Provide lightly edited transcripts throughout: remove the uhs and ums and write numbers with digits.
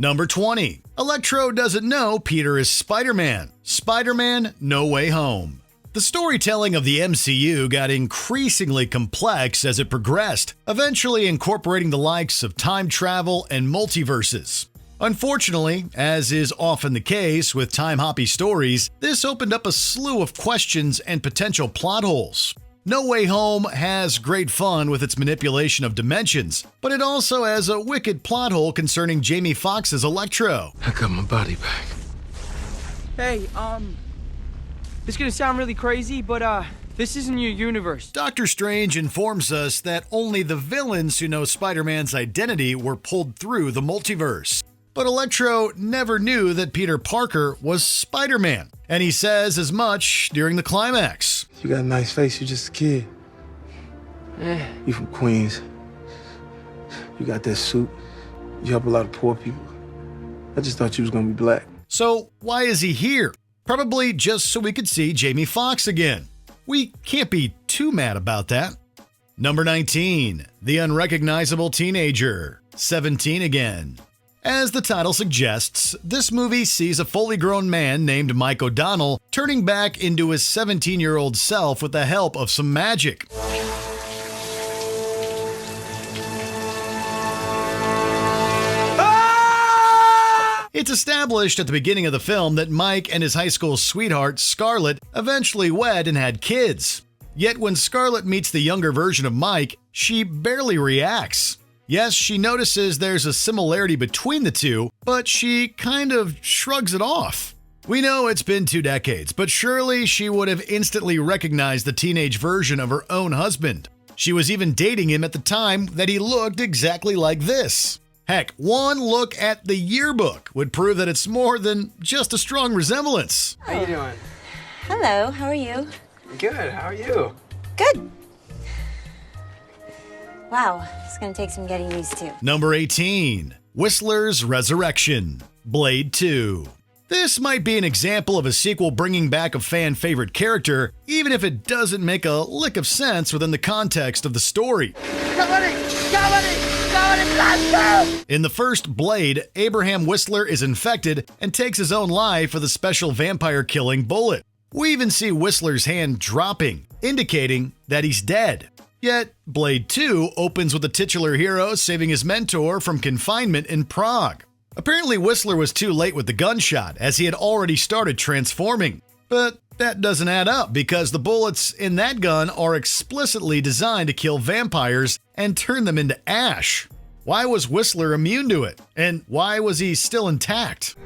Number 20. Electro doesn't know Peter is Spider-Man. Spider-Man No Way Home. The storytelling of the MCU got increasingly complex as it progressed, eventually incorporating the likes of time travel and multiverses. Unfortunately, as is often the case with time-hoppy stories, this opened up a slew of questions and potential plot holes. No Way Home has great fun with its manipulation of dimensions, but it also has a wicked plot hole concerning Jamie Foxx's Electro. I got my body back. Hey, this is gonna sound really crazy, but this isn't your universe. Doctor Strange informs us that only the villains who know Spider-Man's identity were pulled through the multiverse. But Electro never knew that Peter Parker was Spider-Man, and he says as much during the climax. You got a nice face, you're just a kid. You from Queens. You got that suit. You help a lot of poor people. I just thought you was gonna be black. So why is he here? Probably just so we could see Jamie Foxx again. We can't be too mad about that. Number 19. The Unrecognizable Teenager. 17 again. As the title suggests, this movie sees a fully grown man named Mike O'Donnell turning back into his 17-year-old self with the help of some magic. It's established at the beginning of the film that Mike and his high school sweetheart, Scarlett, eventually wed and had kids. Yet when Scarlett meets the younger version of Mike, she barely reacts. Yes, she notices there's a similarity between the two, but she kind of shrugs it off. We know it's been 2 decades, but surely she would have instantly recognized the teenage version of her own husband. She was even dating him at the time that he looked exactly like this. Heck, one look at the yearbook would prove that it's more than just a strong resemblance. How you doing? Hello, how are you? Good, how are you? Good. Wow, it's gonna take some getting used to. Number 18. Whistler's Resurrection. Blade 2. This might be an example of a sequel bringing back a fan-favorite character, even if it doesn't make a lick of sense within the context of the story. In the first Blade, Abraham Whistler is infected and takes his own life with a special vampire-killing bullet. We even see Whistler's hand dropping, indicating that he's dead. Yet, Blade 2 opens with the titular hero saving his mentor from confinement in Prague. Apparently, Whistler was too late with the gunshot, as he had already started transforming. But that doesn't add up, because the bullets in that gun are explicitly designed to kill vampires and turn them into ash. Why was Whistler immune to it? And why was he still intact?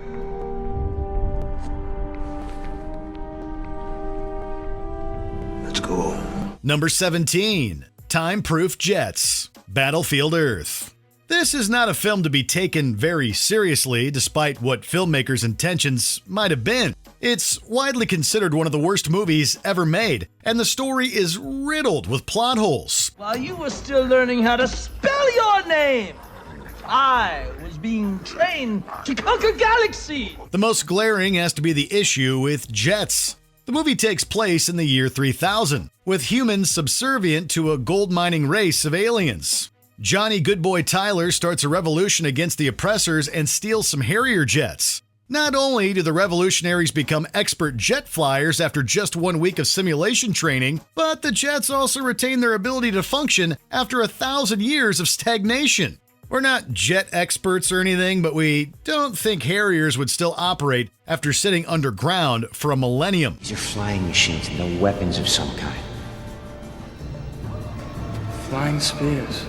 Let's go. Number 17. Time-Proof Jets. Battlefield Earth. This is not a film to be taken very seriously, despite what filmmakers' intentions might have been. It's widely considered one of the worst movies ever made, and the story is riddled with plot holes. While you were still learning how to spell your name, I was being trained to conquer galaxies. The most glaring has to be the issue with jets. The movie takes place in the year 3000, with humans subservient to a gold-mining race of aliens. Johnny Goodboy Tyler starts a revolution against the oppressors and steals some Harrier jets. Not only do the revolutionaries become expert jet flyers after just 1 week of simulation training, but the jets also retain their ability to function after 1,000 years of stagnation. We're not jet experts or anything, but we don't think Harriers would still operate after sitting underground for a millennium. These are flying machines, no weapons of some kind. Flying spears.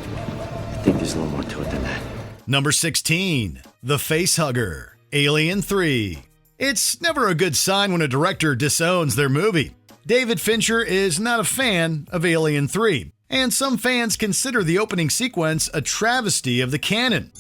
I think there's a little more to it than that. Number 16. The Facehugger. Alien 3. It's never a good sign when a director disowns their movie. David Fincher is not a fan of Alien 3, and some fans consider the opening sequence a travesty of the canon.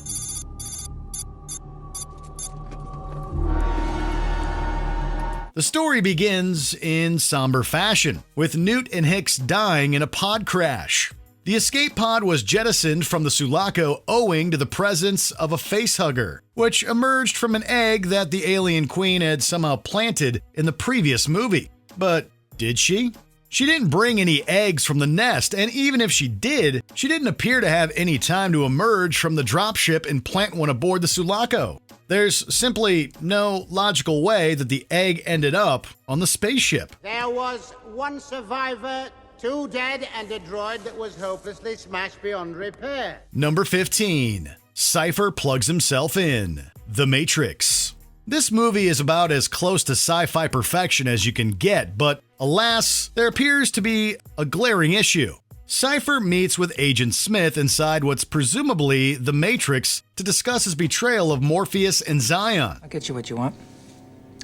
The story begins in somber fashion, with Newt and Hicks dying in a pod crash. The escape pod was jettisoned from the Sulaco owing to the presence of a facehugger, which emerged from an egg that the alien queen had somehow planted in the previous movie. But did she? She didn't bring any eggs from the nest, and even if she did, she didn't appear to have any time to emerge from the dropship and plant one aboard the Sulaco. There's simply no logical way that the egg ended up on the spaceship. There was one survivor, 2 dead, and a droid that was hopelessly smashed beyond repair. Number 15. Cypher plugs himself in. The Matrix. This movie is about as close to sci-fi perfection as you can get, but alas, there appears to be a glaring issue. Cypher meets with Agent Smith inside what's presumably the Matrix to discuss his betrayal of Morpheus and Zion. I'll get you what you want.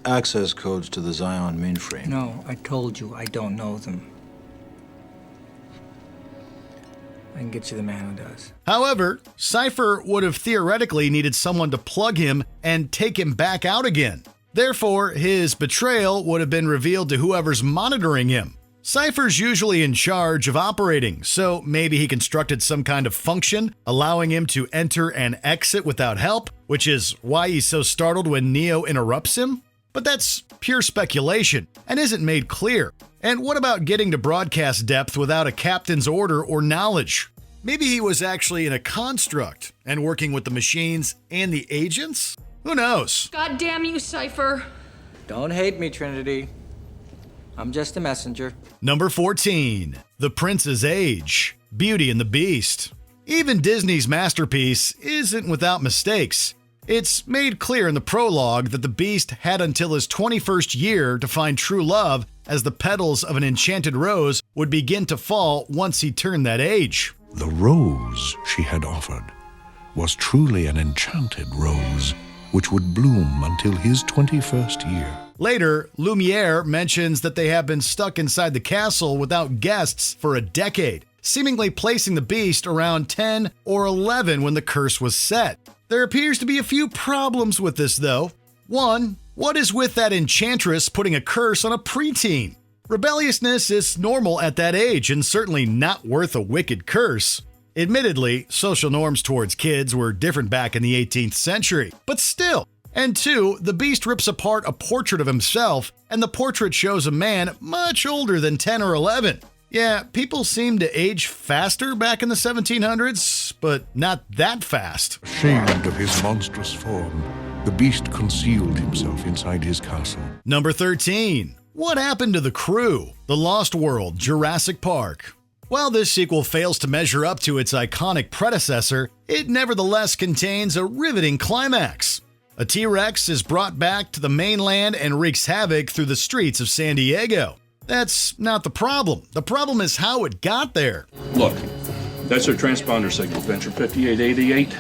Access codes to the Zion mainframe. No, I told you I don't know them. I can get you the man who does. However, Cypher would have theoretically needed someone to plug him and take him back out again. Therefore, his betrayal would have been revealed to whoever's monitoring him. Cypher's usually in charge of operating, so maybe he constructed some kind of function allowing him to enter and exit without help, which is why he's so startled when Neo interrupts him. But that's pure speculation and isn't made clear. And what about getting to broadcast depth without a captain's order or knowledge? Maybe he was actually in a construct and working with the machines and the agents? Who knows? God damn you, Cypher. Don't hate me, Trinity. I'm just a messenger. Number 14. The Prince's Age. Beauty and the Beast. Even Disney's masterpiece isn't without mistakes. It's made clear in the prologue that the Beast had until his 21st year to find true love, as the petals of an enchanted rose would begin to fall once he turned that age. The rose she had offered was truly an enchanted rose, which would bloom until his 21st year. Later, Lumiere mentions that they have been stuck inside the castle without guests for a decade, seemingly placing the Beast around 10 or 11 when the curse was set. There appears to be a few problems with this, though. One, what is with that enchantress putting a curse on a preteen? Rebelliousness is normal at that age and certainly not worth a wicked curse. Admittedly, social norms towards kids were different back in the 18th century, but still. And two, the Beast rips apart a portrait of himself, and the portrait shows a man much older than 10 or 11. Yeah, people seemed to age faster back in the 1700s, but not that fast. Ashamed of his monstrous form, the Beast concealed himself inside his castle. Number 13. What happened to the crew? The Lost World, Jurassic Park. While this sequel fails to measure up to its iconic predecessor, it nevertheless contains a riveting climax. A T-Rex is brought back to the mainland and wreaks havoc through the streets of San Diego. That's not the problem. The problem is how it got there. Look, that's their transponder signal, Venture 5888.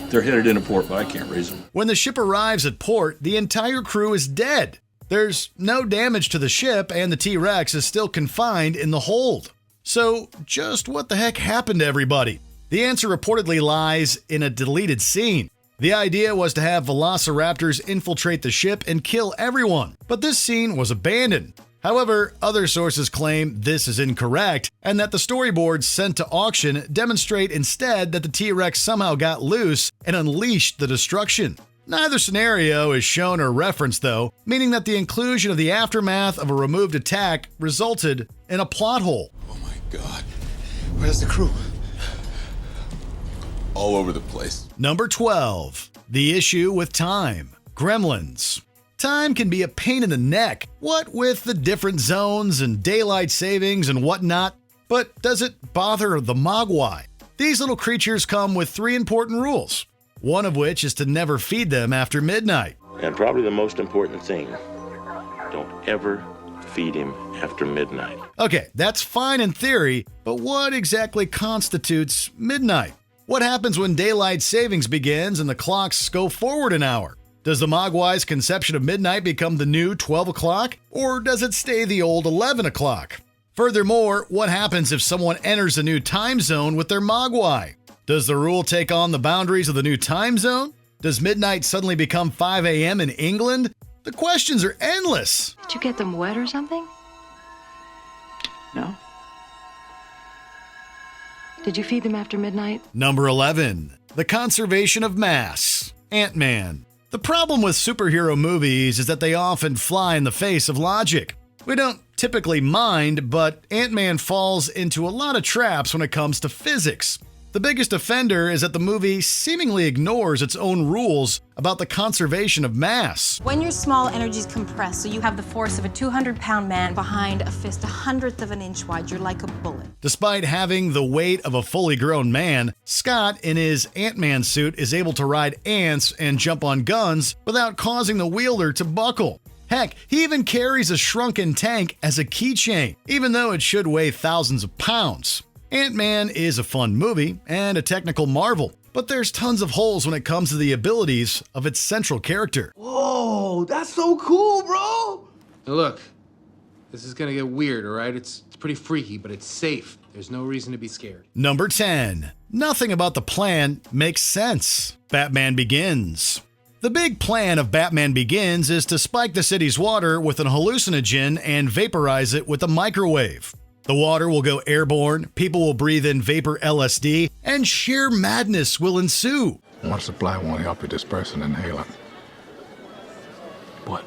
They're headed into port, but I can't raise them. When the ship arrives at port, the entire crew is dead. There's no damage to the ship, and the T-Rex is still confined in the hold. So, just what the heck happened to everybody? The answer reportedly lies in a deleted scene. The idea was to have velociraptors infiltrate the ship and kill everyone, but this scene was abandoned. However, other sources claim this is incorrect, and that the storyboards sent to auction demonstrate instead that the T-Rex somehow got loose and unleashed the destruction. Neither scenario is shown or referenced, though, meaning that the inclusion of the aftermath of a removed attack resulted in a plot hole. Oh my God. Where's the crew? All over the place. Number 12. The issue with time. Gremlins. Time can be a pain in the neck, what with the different zones and daylight savings and whatnot, but does it bother the Mogwai? These little creatures come with 3 important rules, one of which is to never feed them after midnight. And probably the most important thing, don't ever feed him after midnight. Okay, that's fine in theory, but what exactly constitutes midnight? What happens when daylight savings begins and the clocks go forward an hour? Does the Mogwai's conception of midnight become the new 12 o'clock, or does it stay the old 11 o'clock? Furthermore, what happens if someone enters a new time zone with their Mogwai? Does the rule take on the boundaries of the new time zone? Does midnight suddenly become 5 a.m. in England? The questions are endless. Did you get them wet or something? No? Did you feed them after midnight? Number 11. The conservation of mass. Ant-Man. The problem with superhero movies is that they often fly in the face of logic. We don't typically mind, but Ant-Man falls into a lot of traps when it comes to physics. The biggest offender is that the movie seemingly ignores its own rules about the conservation of mass. When you're small, energy's compressed, so you have the force of a 200-pound man behind a fist 1/100 of an inch wide. You're like a bullet. Despite having the weight of a fully grown man, Scott in his Ant-Man suit is able to ride ants and jump on guns without causing the wielder to buckle. Heck, he even carries a shrunken tank as a keychain, even though it should weigh thousands of pounds. Ant-Man is a fun movie and a technical marvel, but there's tons of holes when it comes to the abilities of its central character. Whoa, that's so cool, bro! Now look, this is gonna get weird, all right? It's pretty freaky, but it's safe. There's no reason to be scared. Number 10. Nothing about the plan makes sense. Batman Begins. The big plan of Batman Begins is to spike the city's water with an hallucinogen and vaporize it with a microwave. The water will go airborne, people will breathe in vapor LSD, and sheer madness will ensue. One supply won't help you disperse an inhalant. What?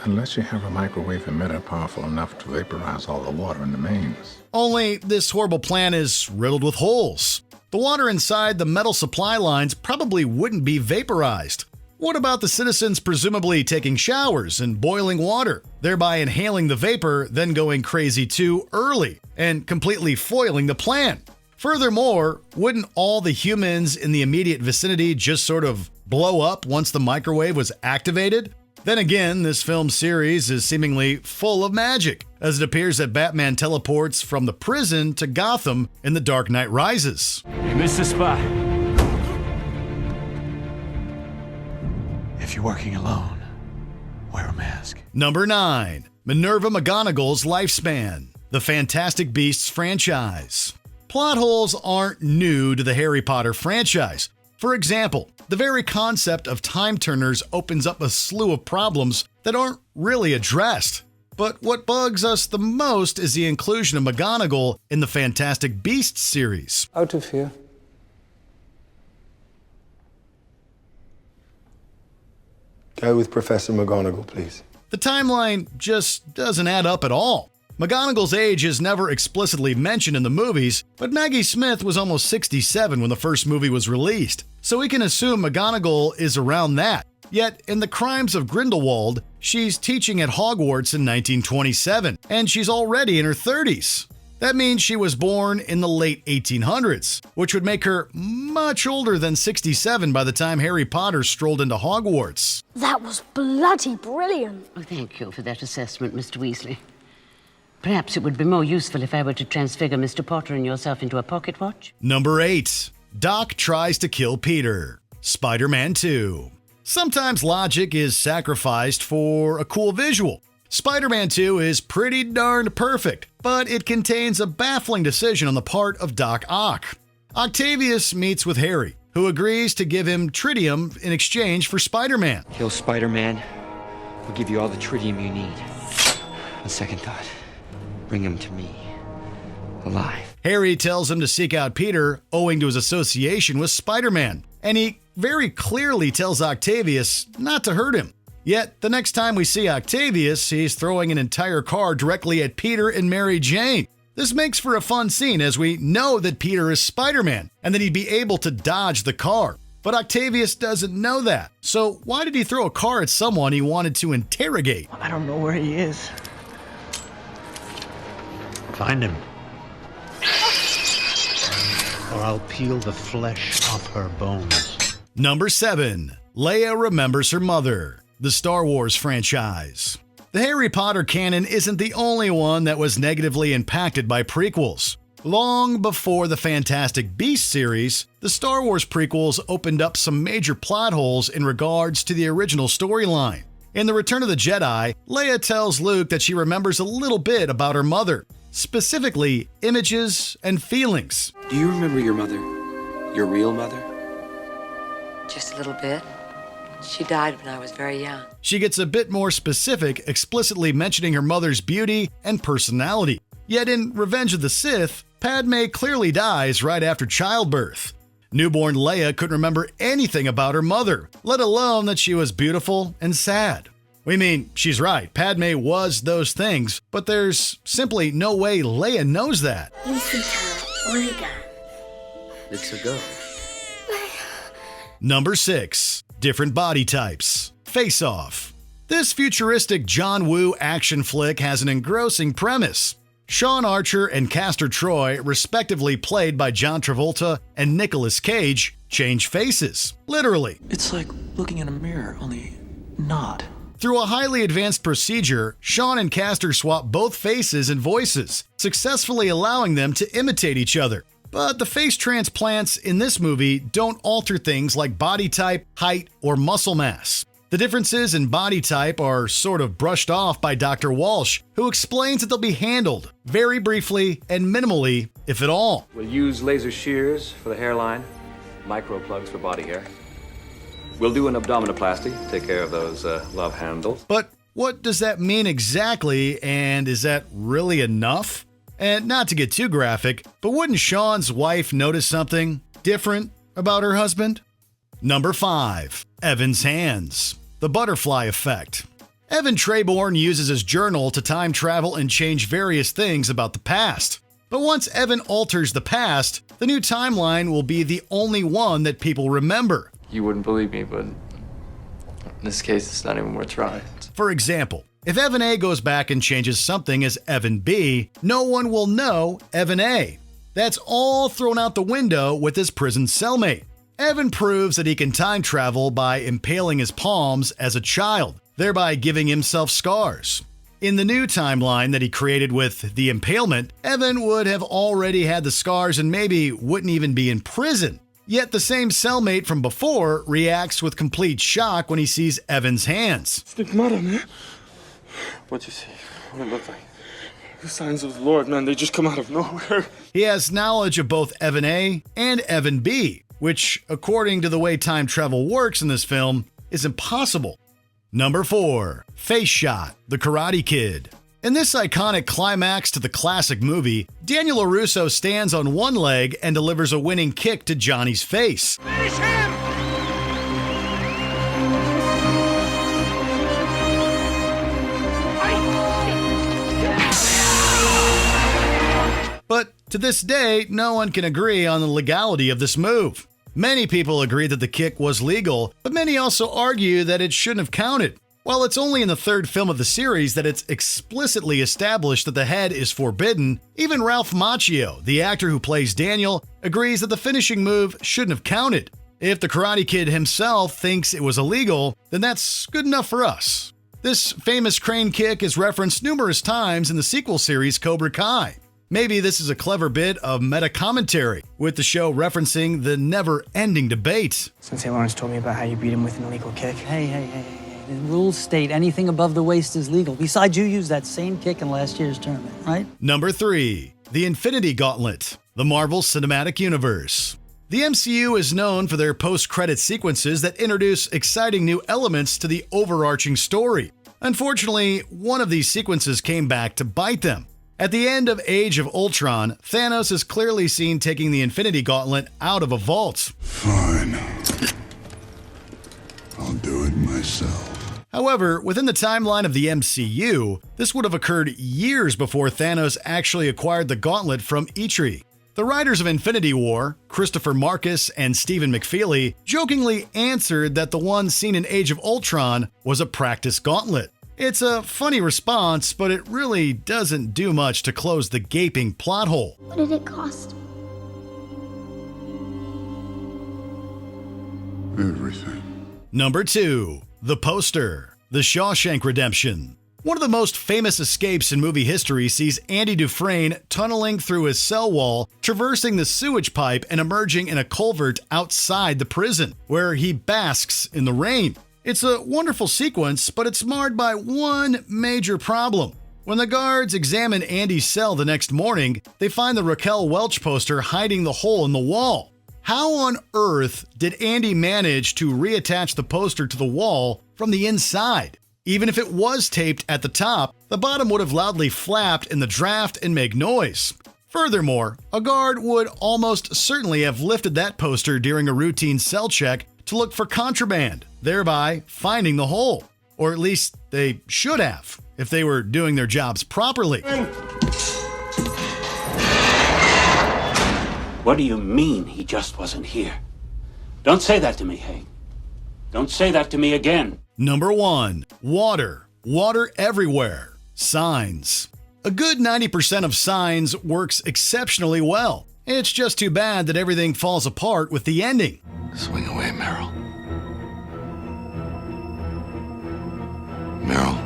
Unless you have a microwave emitter powerful enough to vaporize all the water in the mains. Only this horrible plan is riddled with holes. The water inside the metal supply lines probably wouldn't be vaporized. What about the citizens presumably taking showers and boiling water, thereby inhaling the vapor, then going crazy too early and completely foiling the plan? Furthermore, wouldn't all the humans in the immediate vicinity just sort of blow up once the microwave was activated? Then again, this film series is seemingly full of magic, as it appears that Batman teleports from the prison to Gotham in The Dark Knight Rises. You missed the spot. If you're working alone, wear a mask. Number 9. Minerva McGonagall's lifespan. The Fantastic Beasts franchise. Plot holes aren't new to the Harry Potter franchise. For example, the very concept of time turners opens up a slew of problems that aren't really addressed. But what bugs us the most is the inclusion of McGonagall in the Fantastic Beasts series. Out of here. Go with Professor McGonagall, please. The timeline just doesn't add up at all. McGonagall's age is never explicitly mentioned in the movies, but Maggie Smith was almost 67 when the first movie was released, so we can assume McGonagall is around that. Yet, in The Crimes of Grindelwald, she's teaching at Hogwarts in 1927, and she's already in her 30s. That means she was born in the late 1800s, which would make her much older than 67 by the time Harry Potter strolled into Hogwarts. That was bloody brilliant. Oh, thank you for that assessment, Mr. Weasley. Perhaps it would be more useful if I were to transfigure Mr. Potter and yourself into a pocket watch. Number 8. Doc tries to kill Peter. Spider-Man 2. Sometimes logic is sacrificed for a cool visual. Spider-Man 2 is pretty darned perfect, but it contains a baffling decision on the part of Doc Ock. Octavius meets with Harry, who agrees to give him tritium in exchange for Spider-Man. Kill Spider-Man, we'll give you all the tritium you need. On second thought, bring him to me, alive. Harry tells him to seek out Peter owing to his association with Spider-Man, and he very clearly tells Octavius not to hurt him. Yet, the next time we see Octavius, he's throwing an entire car directly at Peter and Mary Jane. This makes for a fun scene as we know that Peter is Spider-Man and that he'd be able to dodge the car. But Octavius doesn't know that. So why did he throw a car at someone he wanted to interrogate? I don't know where he is. Find him. Or I'll peel the flesh off her bones. Number 7. Leia remembers her mother. The Star Wars franchise. The Harry Potter canon isn't the only one that was negatively impacted by prequels. Long before the Fantastic Beasts series, the Star Wars prequels opened up some major plot holes in regards to the original storyline. In The Return of the Jedi, Leia tells Luke that she remembers a little bit about her mother, specifically images and feelings. Do you remember your mother? Your real mother? Just a little bit. She died when I was very young. She gets a bit more specific, explicitly mentioning her mother's beauty and personality. Yet in Revenge of the Sith, Padme clearly dies right after childbirth. Newborn Leia couldn't remember anything about her mother, let alone that she was beautiful and sad. We mean, she's right, Padme was those things, but there's simply no way Leia knows that. You think her Oregon. It's a go. Number 6. Different body types. Face Off. This futuristic John Woo action flick has an engrossing premise. Sean Archer and Castor Troy, respectively played by John Travolta and Nicolas Cage, change faces. Literally. It's like looking in a mirror, only not. Through a highly advanced procedure, Sean and Castor swap both faces and voices, successfully allowing them to imitate each other. But the face transplants in this movie don't alter things like body type, height, or muscle mass. The differences in body type are sort of brushed off by Dr. Walsh, who explains that they'll be handled very briefly and minimally, if at all. We'll use laser shears for the hairline, micro plugs for body hair. We'll do an abdominoplasty, take care of those love handles. But what does that mean exactly, and is that really enough? And not to get too graphic, but wouldn't Sean's wife notice something different about her husband? Number 5. Evan's hands. The butterfly effect. Evan Treborn uses his journal to time travel and change various things about the past. But once Evan alters the past, the new timeline will be the only one that people remember. You wouldn't believe me, but in this case, it's not even worth trying. For example, if Evan A goes back and changes something as Evan B, no one will know Evan A. That's all thrown out the window with his prison cellmate. Evan proves that he can time travel by impaling his palms as a child, thereby giving himself scars. In the new timeline that he created with the impalement, Evan would have already had the scars and maybe wouldn't even be in prison. Yet the same cellmate from before reacts with complete shock when he sees Evan's hands. Stigmata, man. What'd you see? What it look like? The signs of the Lord, man, they just come out of nowhere. He has knowledge of both Evan A and Evan B, which, according to the way time travel works in this film, is impossible. Number 4. Face Shot, The Karate Kid. In this iconic climax to the classic movie, Daniel LaRusso stands on one leg and delivers a winning kick to Johnny's face. Finish him! But to this day, no one can agree on the legality of this move. Many people agree that the kick was legal, but many also argue that it shouldn't have counted. While it's only in the third film of the series that it's explicitly established that the head is forbidden, even Ralph Macchio, the actor who plays Daniel, agrees that the finishing move shouldn't have counted. If the Karate Kid himself thinks it was illegal, then that's good enough for us. This famous crane kick is referenced numerous times in the sequel series Cobra Kai. Maybe this is a clever bit of meta-commentary, with the show referencing the never-ending debate. Sensei Lawrence told me about how you beat him with an illegal kick. Hey. The rules state anything above the waist is legal. Besides, you used that same kick in last year's tournament, right? Number 3. The Infinity Gauntlet, the Marvel Cinematic Universe. The MCU is known for their post-credit sequences that introduce exciting new elements to the overarching story. Unfortunately, one of these sequences came back to bite them. At the end of Age of Ultron, Thanos is clearly seen taking the Infinity Gauntlet out of a vault. Fine. I'll do it myself. However, within the timeline of the MCU, this would have occurred years before Thanos actually acquired the gauntlet from Eitri. The writers of Infinity War, Christopher Marcus and Stephen McFeely, jokingly answered that the one seen in Age of Ultron was a practice gauntlet. It's a funny response, but it really doesn't do much to close the gaping plot hole. What did it cost? Everything. Number 2. The Poster, The Shawshank Redemption. One of the most famous escapes in movie history sees Andy Dufresne tunneling through his cell wall, traversing the sewage pipe, and emerging in a culvert outside the prison, where he basks in the rain. It's a wonderful sequence, but it's marred by one major problem. When the guards examine Andy's cell the next morning, they find the Raquel Welch poster hiding the hole in the wall. How on earth did Andy manage to reattach the poster to the wall from the inside? Even if it was taped at the top, the bottom would have loudly flapped in the draft and make noise. Furthermore, a guard would almost certainly have lifted that poster during a routine cell check to look for contraband, thereby finding the hole. Or at least they should have, if they were doing their jobs properly. What What do you mean he just wasn't here? Don't say that to me, Hank. Don't say that to me again. Number 1. Water. Water everywhere. Signs. A good 90% of signs works exceptionally well. It's just too bad that everything falls apart with the ending. Swing away, Meryl. Meryl.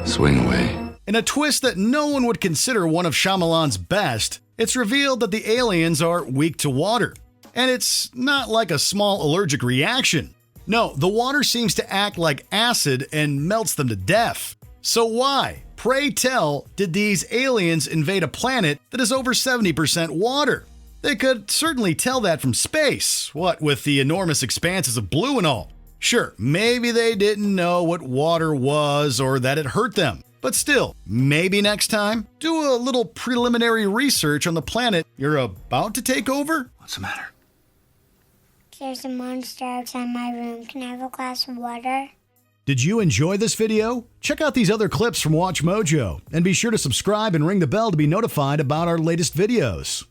Swing away. In a twist that no one would consider one of Shyamalan's best, it's revealed that the aliens are weak to water. And it's not like a small allergic reaction. No, the water seems to act like acid and melts them to death. So why, pray tell, did these aliens invade a planet that is over 70% water? They could certainly tell that from space, what with the enormous expanses of blue and all. Sure, maybe they didn't know what water was or that it hurt them. But still, maybe next time, do a little preliminary research on the planet you're about to take over. What's the matter? There's a monster outside my room. Can I have a glass of water? Did you enjoy this video? Check out these other clips from Watch Mojo, and be sure to subscribe and ring the bell to be notified about our latest videos.